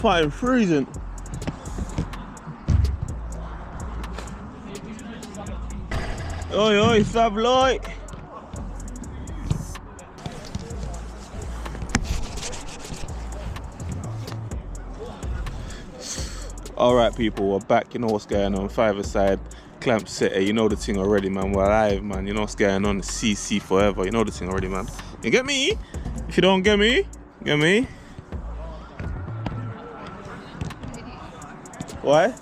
fucking freezing. Oi, oi, sub light. Alright people, we're back, you know what's going on, five-a-side, Citéh, you know the thing already man, we're live man, you know what's going on, CC forever, you know the thing already man. You get me? If you don't get me, get me? Why?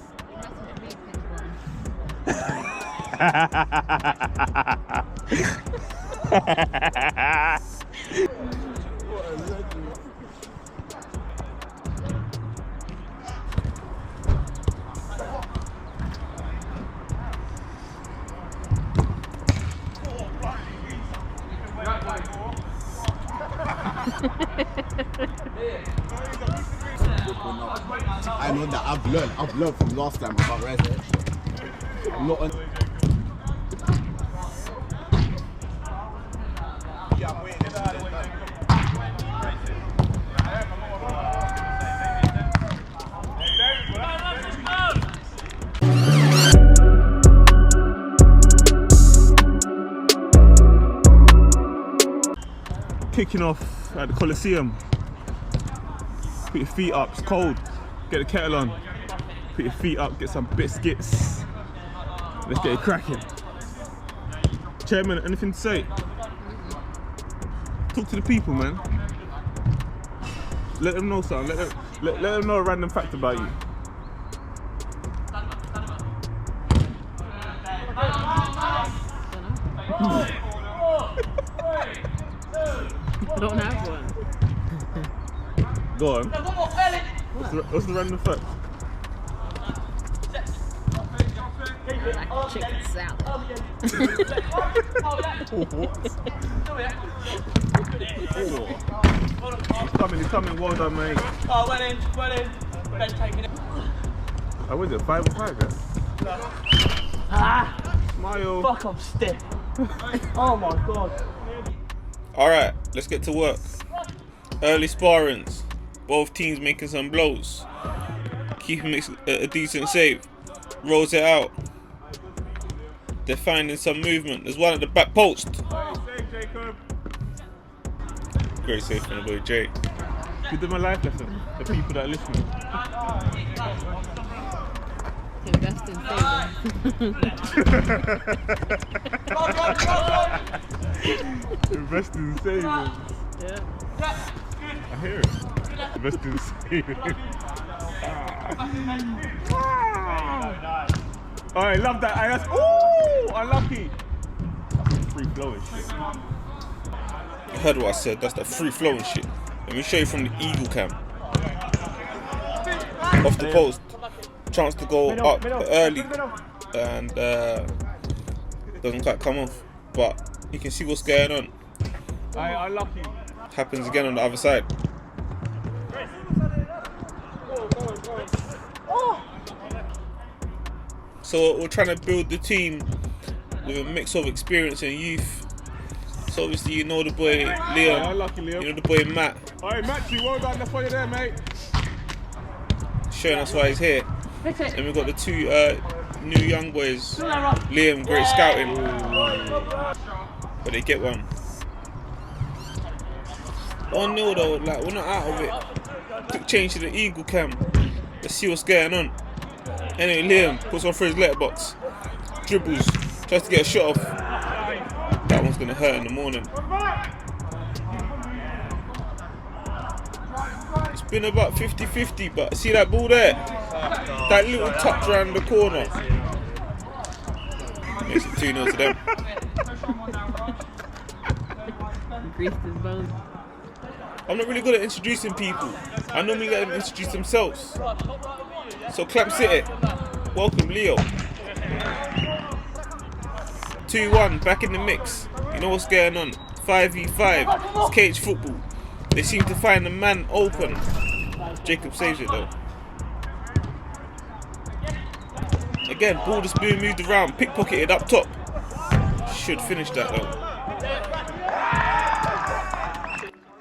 I know that I've learned from last time about Red. I'm not on. Kicking off at the Coliseum. Put your feet up, it's cold. Get the kettle on. Put your feet up, get some biscuits. Let's get it cracking. Chairman, anything to say? Talk to the people, man. Let them know something. Let them know a random fact about you. I don't have one. Go on. What's the random fact? Like chicken salad. He's coming, well done, mate. Oh, well in. Ben taking it. I was it 5 or 5, yeah? Ah! Smile. Fuck, I'm stiff. Oh my god. Alright, let's get to work. Early sparrings. Both teams making some blows. Keeping a decent save. Rolls it out. They're finding some movement. There's one at the back post. Great save from the boy Jay. Give them a life lesson. The people that are listening. Invest in savings. Invest in savings. Yeah. I hear it. Invest in savings. Oh, I love that. That's unlucky. That's free flowing shit. You heard what I said. That's the free flowing shit. Let me show you from the Eagle Cam. Off the post. Chance to go up early and doesn't quite come off. But you can see what's going on. Unlucky. Happens again on the other side. So we're trying to build the team with a mix of experience and youth. So obviously you know the boy Liam, you know the boy Matt. Alright Matthew, well done, that's why you're there mate. Showing us why he's here. And we've got the two new young boys. Liam, great scouting. But they get one. 1-0 though, like we're not out of it. Quick change to the Eagle Cam. Let's see what's going on. Anyway, Liam puts on for his letterbox. Dribbles, tries to get a shot off. That one's gonna hurt in the morning. It's been about 50-50, but see that ball there? That little touch around the corner. Makes it 2-0 to them. Greased his bones. I'm not really good at introducing people. I normally let them introduce themselves. So Citéh, welcome Leo. 2-1, back in the mix. You know what's going on. 5v5, it's cage football. They seem to find the man open. Jacob saves it though. Again, ball just being moved around, pickpocketed up top. Should finish that though.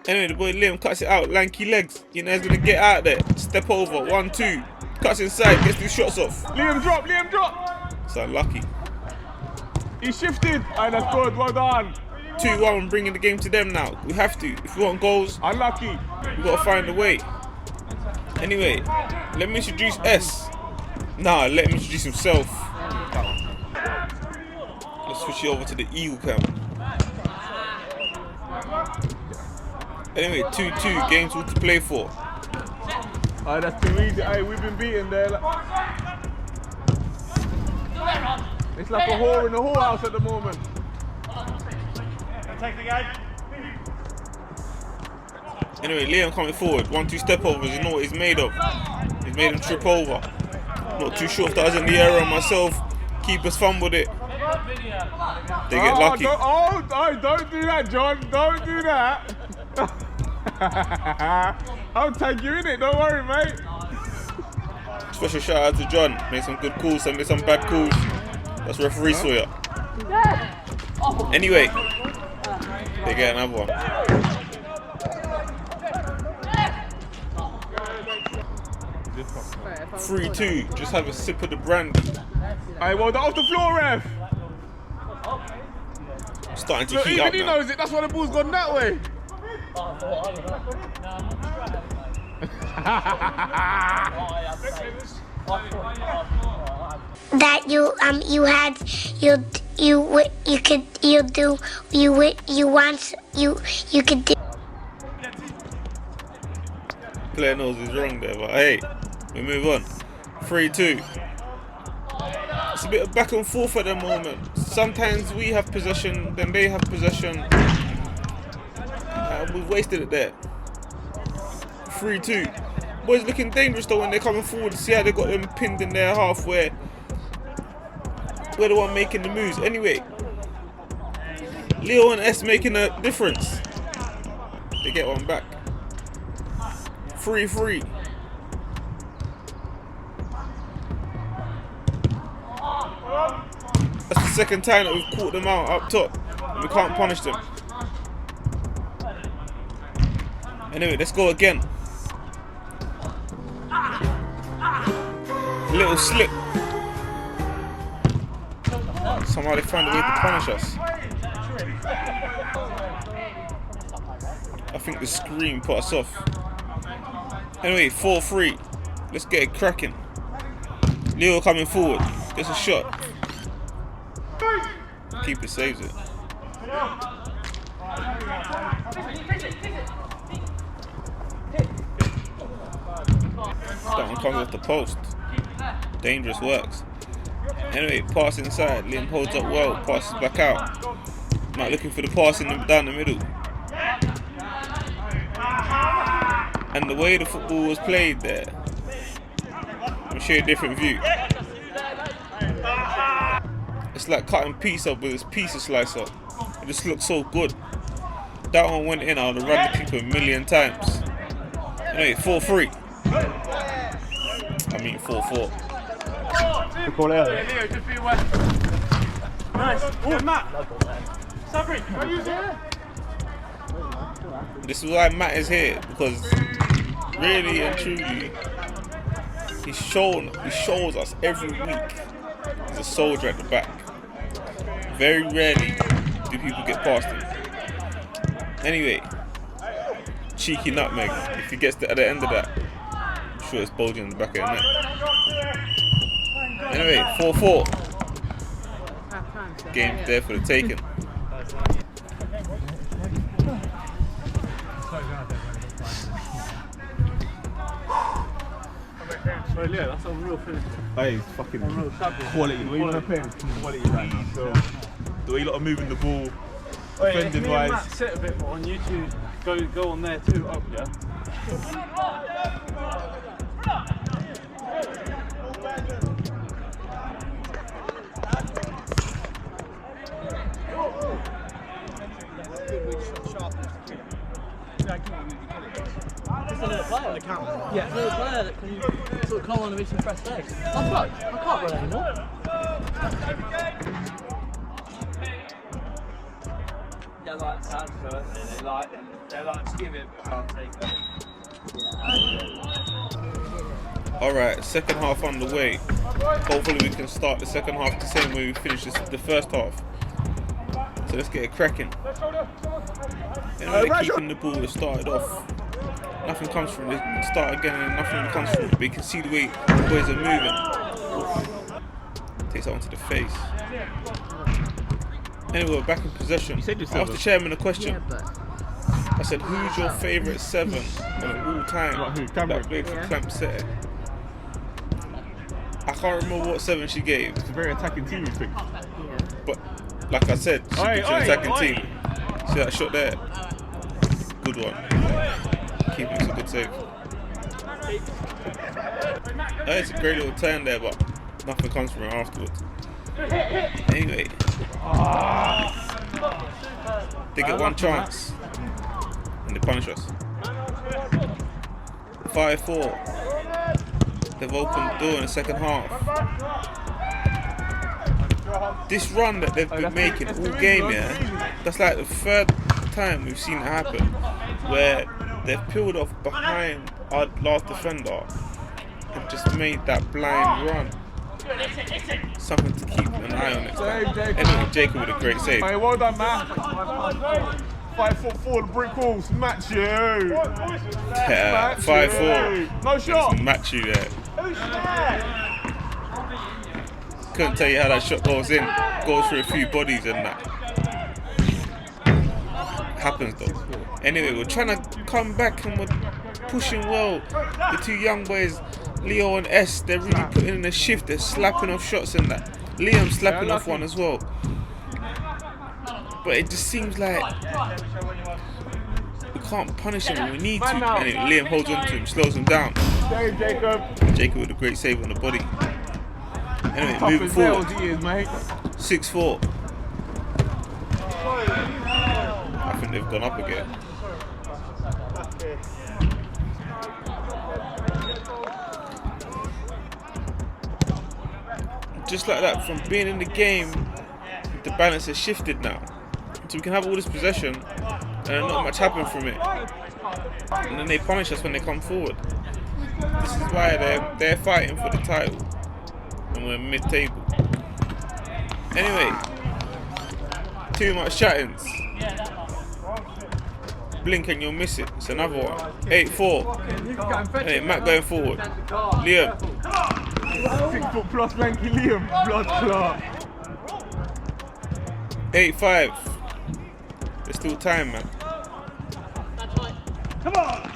Anyway, the boy Liam cuts it out, lanky legs. You know he's gonna get out there, step over, 1, 2, cuts inside, gets these shots off. Liam drop! So unlucky. He shifted. Aye, that's good, well done. 2-1, bringing the game to them now. We have to. If we want goals, Unlucky. we gotta find a way. Anyway, let me introduce S. Nah, let him introduce himself. Let's switch it over to the Eagle cam. Anyway, 2-2, games all to play for. Aye, that's too easy. Aye, we've been beaten there. It's like a whore in a whorehouse at the moment. Take the game. Anyway, Liam coming forward, 1-2 step overs, you know what he's made of. He's made him trip over. Not too sure if that was in the area myself. Keepers fumbled it. They get lucky. Don't do that, John. Don't do that. I'll tag you in it, don't worry, mate. Special shout out to John. Made some good calls, some made some bad calls. That's referee Sawyer. Anyway, they get another one. 3-2, just have a sip of the brandy. Aye, well, that off the floor, ref. Starting to Look, heat even up he now. knows it, that's why the ball's gone that way. That you could do. Player knows he's wrong there, but hey, we move on. 3-2. It's a bit of back and forth at the moment. Sometimes we have possession, then they have possession. We've wasted it there. 3-2. Boys looking dangerous though when they're coming forward. See how they got them pinned in their half where we're the one making the moves. Anyway, Leo and S making a difference. They get one back. 3-3. That's the second time that we've caught them out up top and we can't punish them. Anyway, let's go again. Little slip. Somehow they found a way to punish us. I think the scream put us off. Anyway, 4-3. Let's get it cracking. Leo coming forward. Gets a shot. Keeper saves it. That one comes off the post. Dangerous works. Anyway, pass inside. Liam holds up well. Passes back out. Not looking for the pass down the middle. And the way the football was played there, let me show you a different view. It's like cutting pizza with this pizza slicer. It just looks so good. That one went in. I would have run the keeper a million times. Anyway, 4-3. I mean 4-4. Call it out. Leo, just be away. Nice. Oh, Matt. Sabri, are you here? This is why Matt is here, because really and truly, he shows us every week he's a soldier at the back. Very rarely do people get past him. Anyway, cheeky nutmeg. If he gets at the end of that, I'm sure it's bulging in the back of the net. Anyway, 4-4. Game there for the taking. Oh, yeah, that's a real finish. Hey, it's fucking quality. The way you're playing quality right now. So, the way you lot are moving the ball, defending wise. Matt sit a bit more on YouTube. Go on there too. Oh, yeah. Yeah, it's another player that can sort of come on and make some fresh legs. I'm broke. I can't run anymore. Yeah, like sounds good. Like Alright, second half underway. Hopefully we can start the second half the same way we finished the first half. So let's get it cracking. Anyway, they're keeping the ball. They started off. Nothing comes from it. They start again and nothing comes from it. But you can see the way the boys are moving. Takes that onto the face. Anyway, we're back in possession. I asked the chairman a question. Yeah, but I said, who's your favourite 7 of all time that played for Cam.M? I can't remember what 7 she gave. It's a very attacking team, you think? But like I said, she's an attacking team. See that shot there? Good one. Keeping it's a good save. It's a great little turn there, but nothing comes from it afterwards. Anyway, they get one chance and they punish us. 5-4. They've opened the door in the second half. This run that they've been making all game, yeah, that's like the third time we've seen it happen, where they've peeled off behind our last defender and just made that blind run. Something to keep an eye on next time. Anyway, Jacob with a great save. Hey, well done, man. 5'4", brick walls, match you. Yeah, 5'4". No shot. Match you there. Couldn't tell you how that shot goes in. Goes through a few bodies and that. Happens though. Anyway, we're trying to come back and we're pushing well. The two young boys, Leo and S, they're really putting in a shift. They're slapping off shots and that. Liam's slapping off one as well. But it just seems like we can't punish him when we need to. Anyway, Liam holds on to him, slows him down. Jacob with a great save on the body. Anyway, moving forward. 6-4. I think they've gone up again. Just like that, from being in the game, the balance has shifted now. So we can have all this possession and not much happen from it. And then they punish us when they come forward. This is why they're fighting for the title. And we're mid-table. Anyway, too much chattings. Blink and you'll miss it. It's another one. 8-4. Hey, Matt going forward. Liam. 6 foot plus lanky Liam. Blood clot. 8-5. There's still time, man. Come on!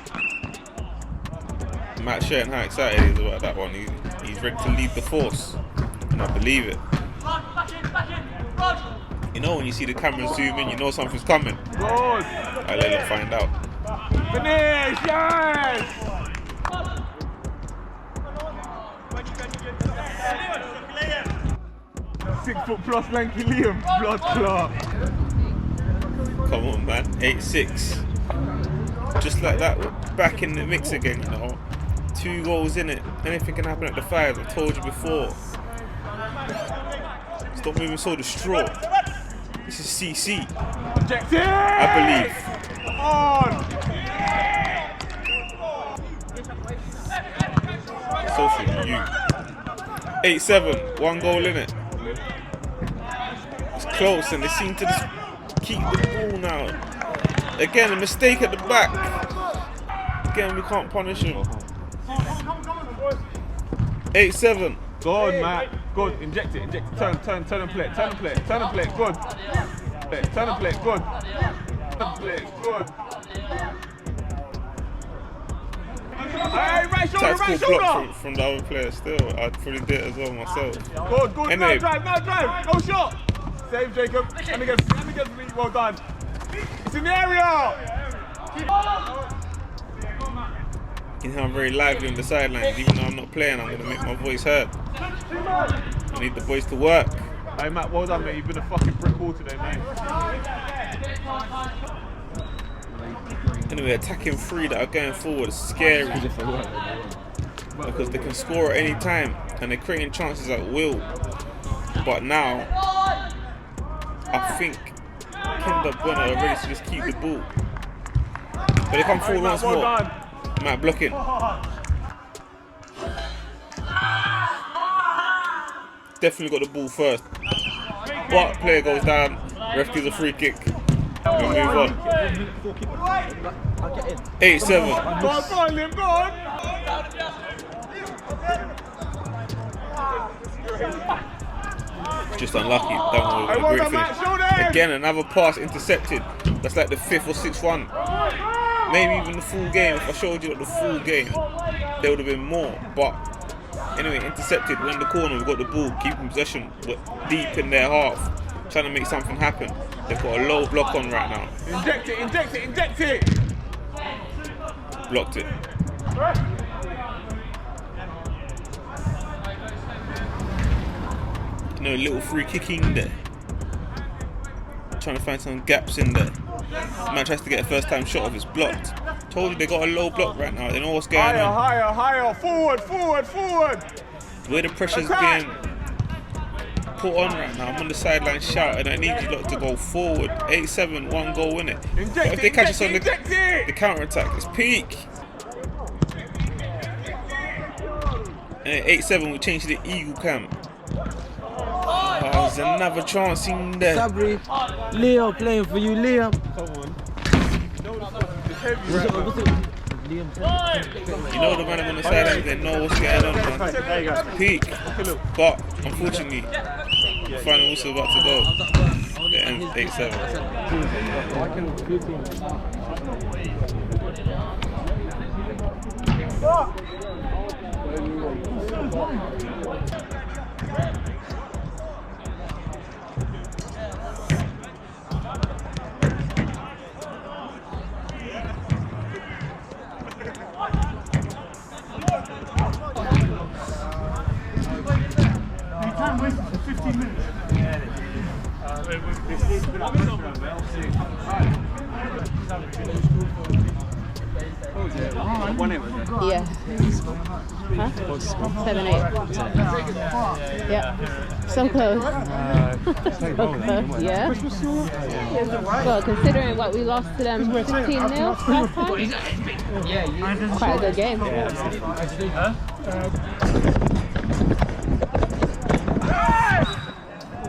Matt sharing how excited he is about that one. He's ready to lead the force. And I believe it. You know when you see the camera zoom in, you know something's coming. Good. I'll let you find out. Finish, yes! 6 foot plus lanky Liam. Blood clot. Come on, man. 8-6. Just like that, we're back in the mix again, you know. 2 goals in it. Anything can happen at the 5. I told you before. Stop moving so distraught. This is CC. I believe. On. So for you. 8-7. 1 goal in it. It's close and they seem to just keep the ball now. Again, a mistake at the back. Again, we can't punish him. 8-7. Good, Matt. Good. Inject it. Turn and play. Good. Turn and play. Good. Turn and play. Good. Hey, right shoulder. Tactical block from the other player still. I'd probably do it as well myself. Good. Anyway. No drive. No shot. Save, Jacob. Let me get me. Well done. It's in the area. You know, I'm very lively on the sidelines. Even though I'm not playing, I'm going to make my voice heard. I need the boys to work. Hey, Matt, well done, mate. You've been a fucking brick wall today, mate. Anyway, attacking 3 that are going forward is scary. Because they can score at any time. And they're creating chances at will. But now, I think Mbeumo are ready to just keep the ball. But they come forward once more. Matt blocking. Definitely got the ball first. But player goes down. Ref gives a free kick. We move on. 8-7. Go on, Liam, go on. Just unlucky. That one was a great finish. Again, another pass intercepted. That's like the 5th or 6th one. Maybe even the full game. If I showed you the full game, there would have been more. But anyway, intercepted. We're in the corner. We've got the ball. Keeping possession. We're deep in their half. Trying to make something happen. They've got a low block on right now. Inject it, inject it, inject it. Blocked it. No, little free kick in there. Trying to find some gaps in there. Man tries to get a first time shot off, it's blocked. Told you they got a low block right now. They know what's going on. Higher, higher, forward, forward, forward. Where the pressure's being put on right now. I'm on the sideline shouting, I need you lot to go forward. 8-7, 1 goal in it. But if they catch us on the counter attack, it's peak. And at 8-7, we change to the Eagle Cam. Oh, there's another chance in there. Sabri, Leo playing for you, Leo. Come on. You know the man on the sideline, they know what's going on, man. Peak. But unfortunately, the final whistle about to go. It ends 8-7. Yeah. Huh? 7-8. Yeah. Some close. Yeah. Well, considering what we lost to them 15-0 last time, quite a good game.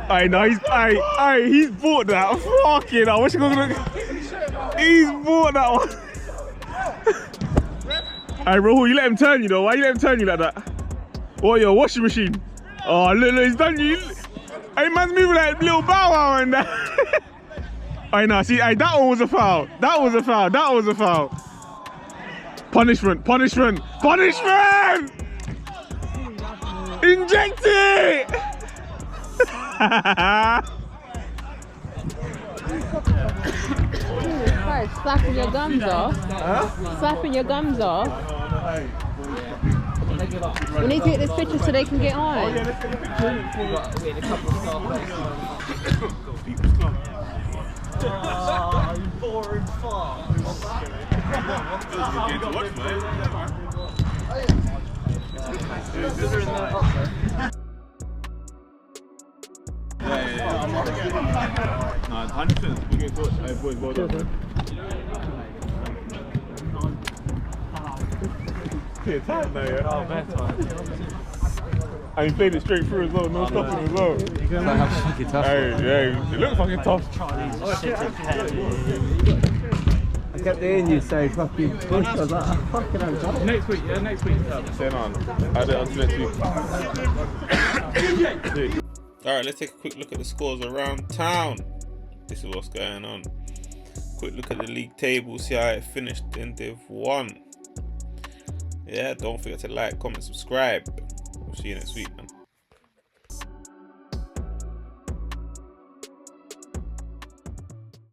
Aye, no, he's bought that. Fucking hell, what's he gonna look? He's bought that one. Hey, Rahul, you let him turn you though. Why you let him turn you like that? Oh, your washing machine. Oh, look, he's done you. Hey, man's moving like little Bow Wow and that. I know, see, hey, that one was a foul. That was a foul. That was a foul. Punishment, punishment, punishment! Inject it! Right, slapping your gums off. Huh? Slapping your gums off. We need to get this picture so they can get on. Oh, yeah, let's get a picture. You boring fuck. Nah, 100%. We get caught. Hey, boys, well done. It's tight now, yeah? Oh, bad time. And he played it straight through as well, no stopping as well. You're going to have fucking tough. Hey, it looks fucking tough. I kept hearing you say fucking push. I was like, oh, fucking hell. Next week, yeah, next week. Staying on. Add it on to next week. Alright, let's take a quick look at the scores around town. This is what's going on. Quick look at the league table, see how it finished in Div 1. Yeah, don't forget to like, comment, subscribe. We'll see you next week.